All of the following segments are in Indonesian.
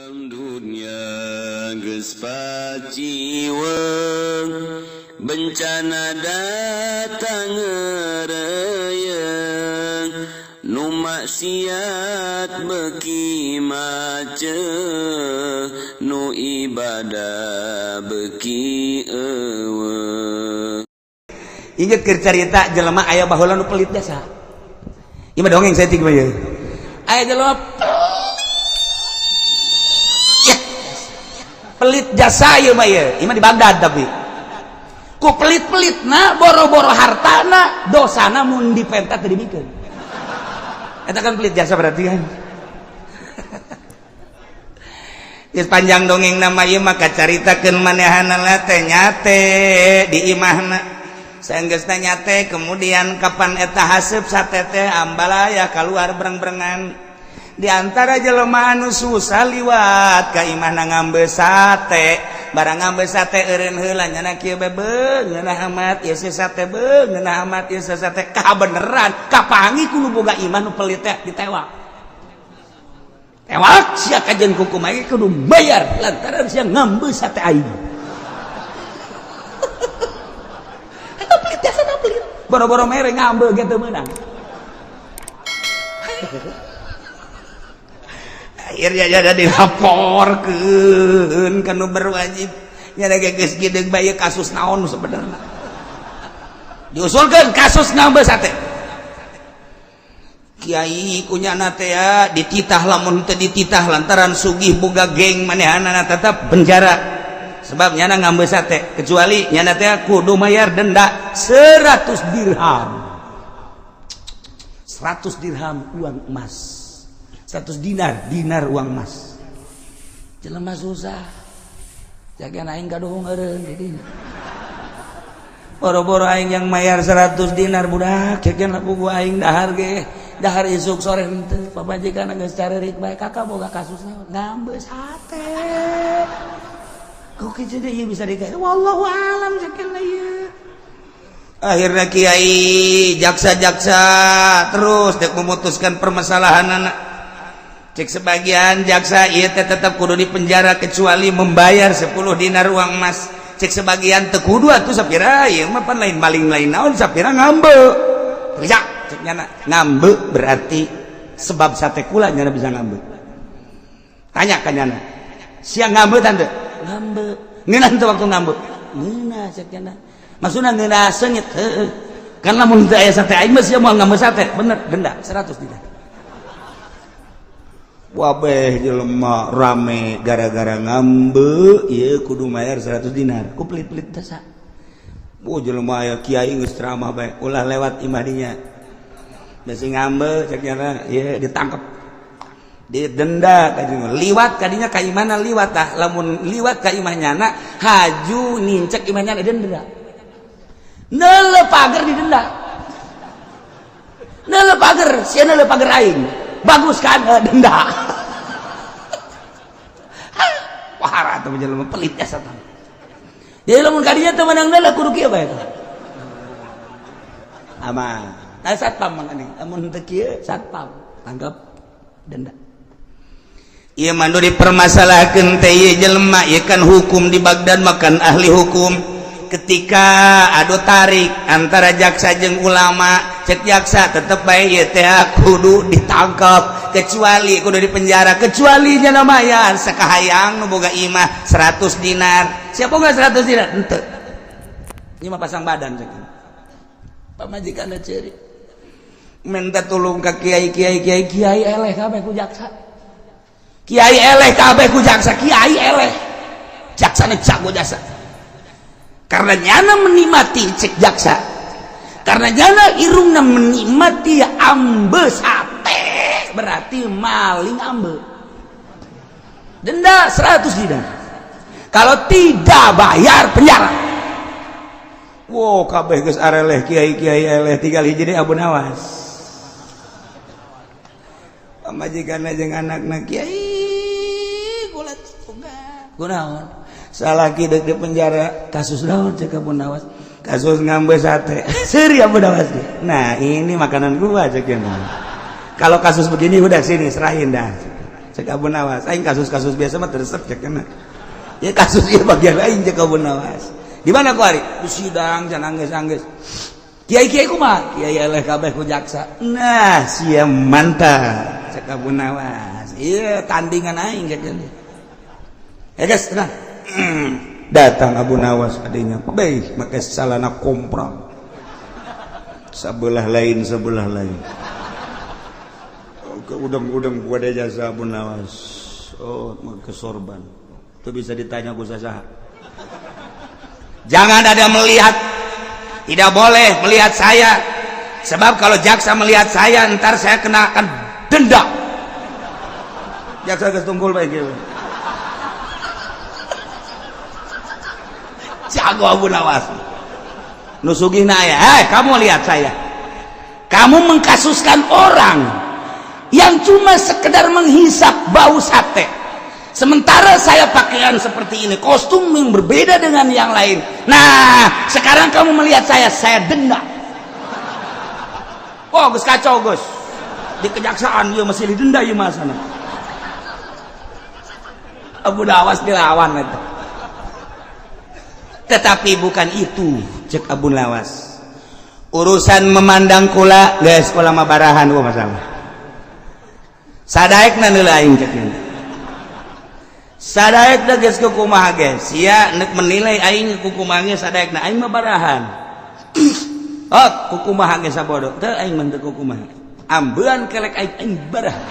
dunia geus paciweung bencana datang ngereyeung nu maksiat beuki maceuh nu ibadah beuki eueuh. Inget keur carita jelema aya baheula nu pelit jasa. Ieu mah dongeng saeutik mah ye. Aya jelema pelit jasa ieu mah ye. Ieu mah di Bagdad tapi. Ku pelit-pelitna boro-boro hartana, dosana mun dipenta teu dimikeun. Eta kan pelit jasa berarti kan. Geus panjang dongeng nama ieu mah kacaritakeun manehanna teh nyate di imahna. Saenggeusna nyate kemudian kapan eta haseup sate teh ambalaya keluar bereng-berengan. Di antara jelema anu susah liwat ka imahna ngambe sate. Barang ngambe sate eureun heula nyana kieu bebeung ngeunah amat ieu sate beung ngeunah amat ieu sate kabeneran kapangi kudu boga imah nu pelit teh ditewak. Tewak sia kajen hukum aya kudu bayar lantaran sia ngambe sate aing. Boro-boro mere ngambil gitu menang. Akhirnya jadi dilaporkeun kanu berwajib. Nya geus gideg bae kasus naon sebenarnya. Diusulkeun kasus ngambil sate. Kiai kunyana teh ya dititah lamun teu dititah lantaran sugih boga geng manehanana tetep penjara. Sebab nyana ngambil sate kecuali nyana teh kudu mayar denda 100 dirham. 100 dirham uang emas. 100 dinar uang emas. Jelema susah. Jagan aing kaduhung eureun di dieu. Boro-boro aing yang mayar 100 dinar budak, jagan aku gua aing dahar ge. Dahar isuk sore henteu. Pamajikan geus carerik bae kakak boga kasus naon? Ngambil sate. Kok kieu deui bisa dikaya wallahu alam sakeuna ieu. Akhirnya kiai jaksa-jaksa terus dek memutuskan permasalahanana. Cek sebagian jaksa ieu teh tetep kudu dipenjara kecuali membayar 10 dinar uang emas. Cek sebagian teu kudu atuh sapira ieu mah pan lain maling lain naon sapira ngambe. Kerja cek nyana ngambe berarti sebab sate kula nyana bisa ngambe. Tanya ka nyana. Sia ngambe tante ngambe ngeunah teh waktu ngambe ngeunah cek cenah maksudna ngeunah seungit heuh kan lamun teu aya sate aing mah sia moal ngambe sate bener denda 100 dinar. Wabeh jelema rame gara-gara ngambe ieu kudu mayar 100 dinar ku pelit-pelit dasa. Jelema aya kiai geus ceramah bae ulah lewat imah dinya bisi ngambe cek cenah ieu ditangkep didenda kadinya liwat kadinya ka imahna liwat tah lamun liwat ka imahnya na haju nincek imahnya denda neuleuh pager didenda neuleuh pager sia neuleuh pager aing bagus kan denda wahara atuh jelema pelit asa tah jadi lamun kadinya teu menang neuleuh kudu kieu bae tah aman satpam mangani lamun teu kieu satpam tangkap denda. Ia mandu dipermasalahkeun teh ieu jelema ieu kan hukum di Bagdad makan ahli hukum ketika adu tarik antara jaksa jeung ulama cek jaksa tetep bae ieu teh kudu ditangkap kecuali kudu dipenjara kecuali nya mayar sakahayang nu boga imah 100 dinar siapa boga 100 dinar henteu ieu mah pasang badan cek pamajikanna ceurik minta tulung ka kiai eleh kabeh ku jaksa kiai eleh kabeh ku jaksa kiai eleh jaksana jago jasa karena nyana menikmati cek jaksa karena nyana irungna menikmati ambe sate berarti maling ambe denda 100 dinar kalau tidak bayar penjara. Wow kabeh geus areleh kiai eleh tinggal hiji deui Abu Nawas pamajikanna jeung anakna kiai kunaon salaki deuk di penjara kasus naon cek Abu Nawas kasus ngambe sate seuri Abu Nawas ge nah ini makanan gua cek. Kalau kasus begini udah sini serahin dah cek Abu Nawas aing kasus-kasus biasa mah teresep cek kana ya kasus ieu bagian lain cek Abu Nawas di mana ku ari di sidang can anggeus kiai-kiai kumaha kiai eleh kabeh ku jaksa nah sia mantap cek Abu Nawas ieu tandingan aing cek guys tenang datang Abu Nawas kadinya baik make salana komprang sebelah lain udang gua ada jasa Abu Nawas ke sorban itu bisa ditanya ku sasaha jangan ada melihat tidak boleh melihat saya sebab kalau jaksa melihat saya ntar saya kenakan denda jaksa geus tunggul bae kieu jago Abu Nawas nusugihna aya kamu lihat saya kamu mengkasuskan orang yang cuma sekedar menghisap bau sate sementara saya pakaian seperti ini kostum yang berbeda dengan yang lain nah sekarang kamu melihat saya denda Gus kacau Gus di kejaksaan ya masih didenda ya mas Abu Nawas dilawan itu tetapi bukan itu cek Abu Nawas urusan memandang kula guys kula mah barahan masalah sadaekna nu lain cek sadaekna geus kumaha guys sia neuk menilai aing kumaha geus sadaekna aing mah barahan kumaha geus sabodo teu aing mah teu kumaha ambeun kelek aing barahan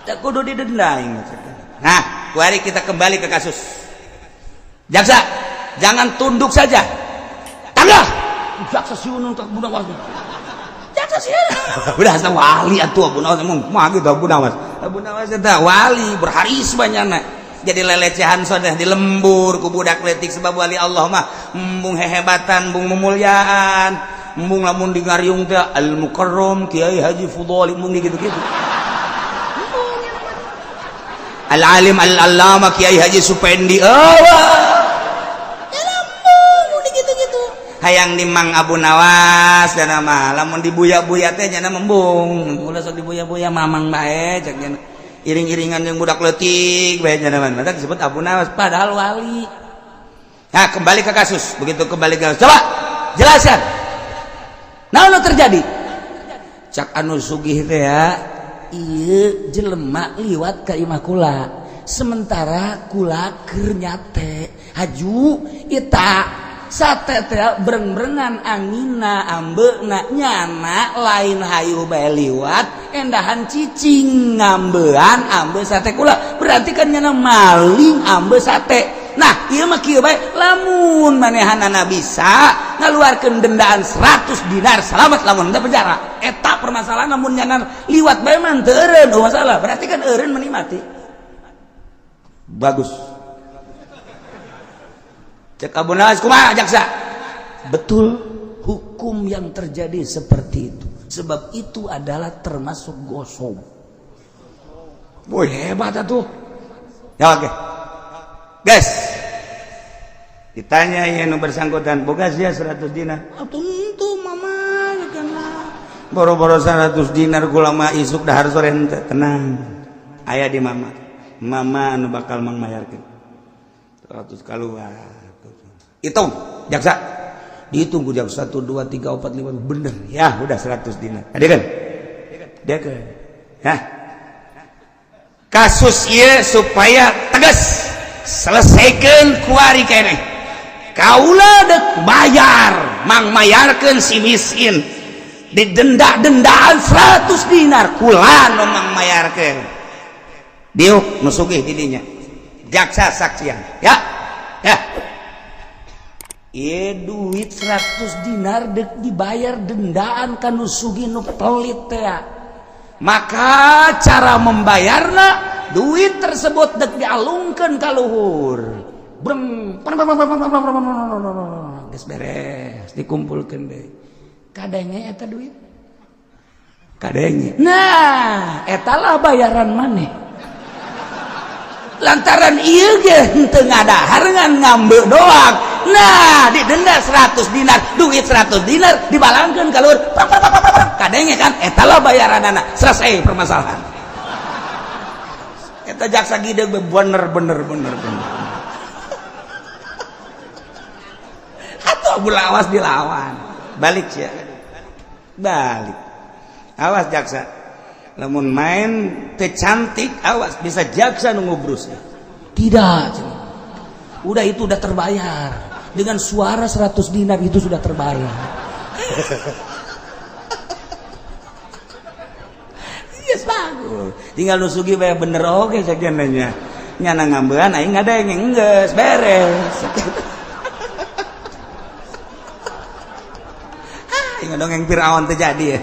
teu kudu didenda aing nah mari kita kembali ke kasus jaksa jangan tunduk saja tangga jaksa siun untuk Abu Nawas jaksa siun udah asal wali atuh Abu Nawas mah gitu Abu Nawas eta wali berharis banyana jadi lelecehan sodah di lembur ku budak letik sebab wali Allah mah embung hehebatan embung memulyaan embung lamun di ngariung teh al mukarram Kiai Haji Fudhali embung gitu-gitu al alim al allama Kiai Haji Supendi hayang nimang Abu Nawas dan nama lamun dibuya-buya teh nya membung ulah sok dibuya-buya mamang bae cek nya iring-iringan yang budak leutik bae nya nama mata disebut Abu Nawas padahal wali nah kembali ke kasus begitu kembali ke kasus coba jelaskan naon terjadi cak anu sugih teh ya ieu jelema liwat ka imah kula sementara kula keur nyate haju eta sate teh breng-brengan angina ambeuna nyana lain hayu bae liwat endahan cicing ngambean ambe sate kula berarti kan nyana maling ambe sate nah ieu mah kieu bae lamun manehanana bisa ngaluarkeun dendaan 100 dinar selamat lamun teu penjara eta permasalahan lamun nyana liwat bae mah teu eureun masalah berarti kan eureun menikmati bagus cek Abu Nawas kumaha jaksa betul hukum yang terjadi seperti itu sebab itu adalah termasuk gosong boy hebat atuh ya oke guys ditanya yang bersangkutan boga sia 100 dinar tentu mama boro-boro 100 dinar kula mah isuk dahar sore henteu tenang aya di mama anu bakal mangmayarkeun 100 keluar hitung jaksa dihitung ku jaksa 1 2 3 4 5 bener ya udah 100 dinar adegan dia ke ya kasus ieu supaya tegas selesaikan kuari keneh kaula dek bayar mang mayarkeun si miskin didenda-dendaan 100 dinar kula nu mang mayarkeun diuk nu sugih di dinya jaksa saksian ya duit 100 dinar dek dibayar dendaan kanu sugih nu pelit teh maka cara membayarna duit tersebut dek dialungkeun ka luhur breng geus beres dikumpulkeun deui kadenge eta duit kadenge nah eta lah bayaran maneh lantaran ieu ge henteu ngadahar ngan ngambe doang nah didenda 100 dinar duit 100 dinar dibalangkeun ka luhur kadenge kan eta lah bayaranana selesai permasalahan eta jaksa gideg bener atuh abu lawas dilawan balik ya balik awas jaksa lamun main teu cantik awas bisa jaksa nu ngubrus tidak udah itu udah terbayar dengan suara 100 dinar itu sudah terbayar yes bagus tinggal nusugi bae bener oge sakiananya nyana ngambean aing ada yang geus beres ingat dong yang Firaun terjadi ya